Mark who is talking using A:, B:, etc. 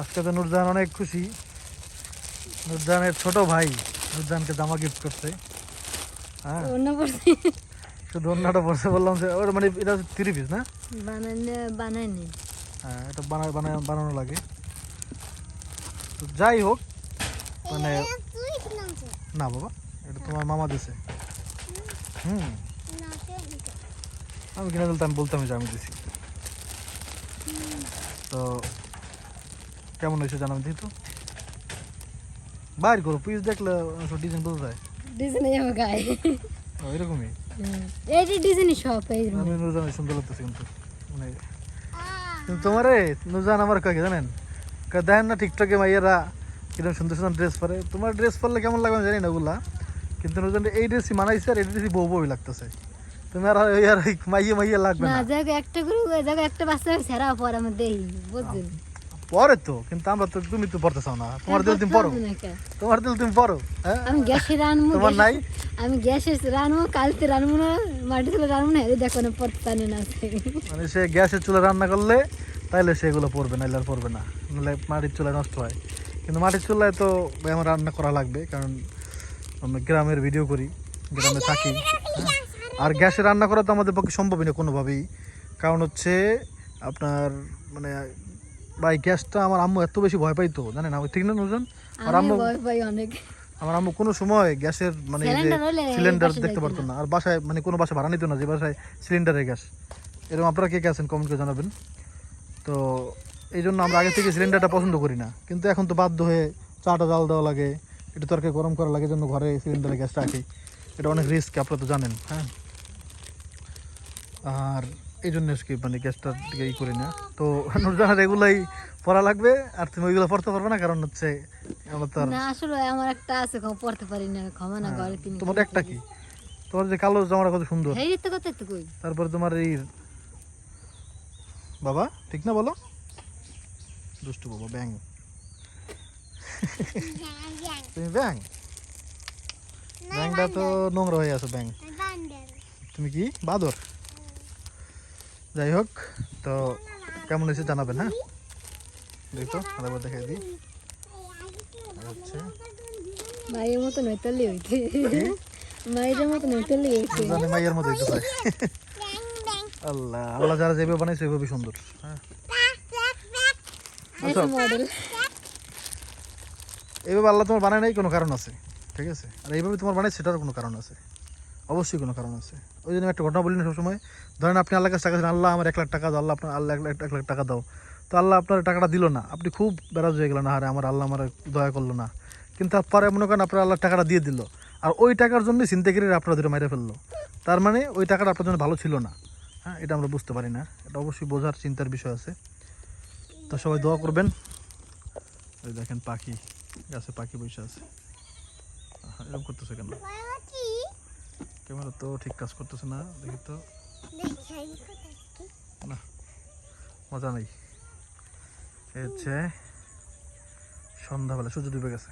A: আজকে তো নুরজাহান অনেক খুশি। নুরজাহানের ছোট ভাই নুরজাহানকে জামা গিফট করছে। হ্যাঁ, শুধু অন্যটা পড়ছে, বললাম যে ওর মানে এটা 3 পিস না,
B: বানায়নি।
A: হ্যাঁ এটা বানানো লাগে। তো যাই হোক, মানে না বাবা, এটা তোমার মামা দিছে। হুম, আমি কিনে দিলে আমি বলতাম যে আমি দিছি। তো কেমন হয়েছে জানাম দিই তো, বাইর করো পিস, দেখলে ডিজাইন বোঝা যায়।
B: ডিজাইন আমার গায়ে
A: এরকমই
B: এই ডিজাইনই সব এই
A: আমি নুরজান সুন্দর লাগতেছে কিন্তু, মানে তোমারে নুরজান আমার কাকে জানেন, দেখেন না টিকটকে মাইয়েরা কিরকম সুন্দর সুন্দর ড্রেস পরে, তোমার ড্রেস পরলে কেমন লাগবে আমি জানি না ওগুলা, কিন্তু নুরজান এই ড্রেসই মানাইছে আর এই ড্রেসই বউ বউই লাগতেছে। তুমি আর মাইয়ে মাইয়ে লাগবে
B: না,
A: না।
B: জায়গা একটা করে জায়গা একটা বাচ্চা ছেড়া পর আমি দেই, বুঝছেন?
A: পরে তো, কিন্তু আমরা তো, তুমি তো পড়তে চাও না, তোমার দিল তুমি পড়ো, তোমার দিল তুমি পড়ো। হ্যাঁ,
B: আমি গ্যাসে রানবো,
A: তোমার নাই?
B: আমি গ্যাসে রানবো, কালকে রানবো না, মাটি তুলে রানবো না, এই দেখো না পড়তে জানে না।
A: মানে সে গ্যাসের চুলা রান্না করলে তাইলে সেগুলো পড়বে, নাইলে আর পড়বে না, নাহলে মাটির চুলায় নষ্ট হয়। কিন্তু মাটির চুলায় তো আমার রান্না করা লাগবে, কারণ আমরা গ্রামের ভিডিও করি, গ্রামে থাকি। হ্যাঁ, আর গ্যাসে রান্না করা তো আমাদের পক্ষে সম্ভবই না কোনোভাবেই, কারণ হচ্ছে আপনার মানে ভাই গ্যাসটা আমার আম্মু এত বেশি ভয় পাইতো জানেন, আমি ঠিক না নুরজান? আমার আম্মু,
B: ভয় পাই অনেক।
A: আমার আম্মু কোনো সময় গ্যাসের মানে সিলিন্ডার দেখতে পারতো না, আর বাসায় মানে কোনো বাসায় ভাড়া নিত না যে বাসায় সিলিন্ডারের গ্যাস। এরকম আপনারা কে কে আছেন কমেন্ট করে জানাবেন। তো এই জন্য আমরা আগে থেকে সিলিন্ডারটা পছন্দ করি না, কিন্তু এখন তো বাধ্য হয়ে চাটা জাল দেওয়া লাগে, একটু তরকারি গরম করা লাগে, জন্য ঘরে সিলিন্ডারের গ্যাস রাখি। এটা অনেক রিস্ক, আপনারা তো জানেন। হ্যাঁ, আর এই জন্য কি মানে গ্যাসটা দিকে ই করি না। তো নুরজাহান এগুলাই পড়া লাগবে, আর তুমি ওইগুলো পড়তে পারবে না, কারণ হচ্ছে আমরা তো
B: না, আসলে আমার একটা আছে পড়তে পারি না, ক্ষমা না ঘরে তিনি।
A: তোমার একটা কি, তোমার যে কালো জামাটা কত সুন্দর,
B: এই তো কত তো কই,
A: তারপরে তোমার এই বাবা ঠিক না বলো, দুষ্টু বাবা ব্যাং, তুমি ব্যাং, ব্যাংটা তো নোংরা হয়ে আছে ব্যাং, তুমি কি বাদর? যাই হোক, তো কেমন হয়েছে জানাবেন। হ্যাঁ, দেখো আরেকবার দেখাই দিই। হচ্ছে
B: মায়ের মতো নইতালি হইতে, মায়ের মতো নইতালি হইতে,
A: জানি মাইয়ের মতো হইতে চাই। আল্লাহ আল্লাহ যারা যেভাবে বানাইছে ওইভাবে সুন্দর। হ্যাঁ, আচ্ছা,
B: মডেল
A: এইভাবে আল্লাহ তোমার বানায় নাই, কোনো কারণ আছে, ঠিক আছে? আর এইভাবে তোমার বানাই সেটারও কোনো কারণ আছে, অবশ্যই কোনো কারণ আছে। ওই জন্য একটা ঘটনা বলি না সবসময়, ধরেন আপনি আল্লাহর কাছে টাকা চান, আল্লাহ আমার 1 লাখ টাকা দাও, আল্লাহ আপনার আল্লাহ 1 লাখ টাকা দাও, তো আল্লাহ আপনার টাকাটা দিল না, আপনি খুব বেরাজ হয়ে গেলেন, আরে আমার আল্লাহ আমার দয়া করলো না, কিন্তু তারপরে মনে করেন আপনার আল্লাহ টাকাটা দিয়ে দিল, আর ওই টাকার জন্যই ছিনতাইকারীরা আপনারা ধরে মেরে ফেললো, তার মানে ওই টাকাটা আপনার জন্য ভালো ছিল না। হ্যাঁ, এটা আমরা বুঝতে পারি না, এটা অবশ্যই বোঝার চিন্তার বিষয় আছে। তো সবাই দোয়া করবেন। ওই দেখেন পাখি, গাছে পাখি বসে আছে, এরকম করতেছে কেন? ক্যামেরা তো ঠিক কাজ করতেছে না, দেখি তো, না মজা নেই। এই হচ্ছে সন্ধ্যাবেলা, সূর্য ডুবে গেছে।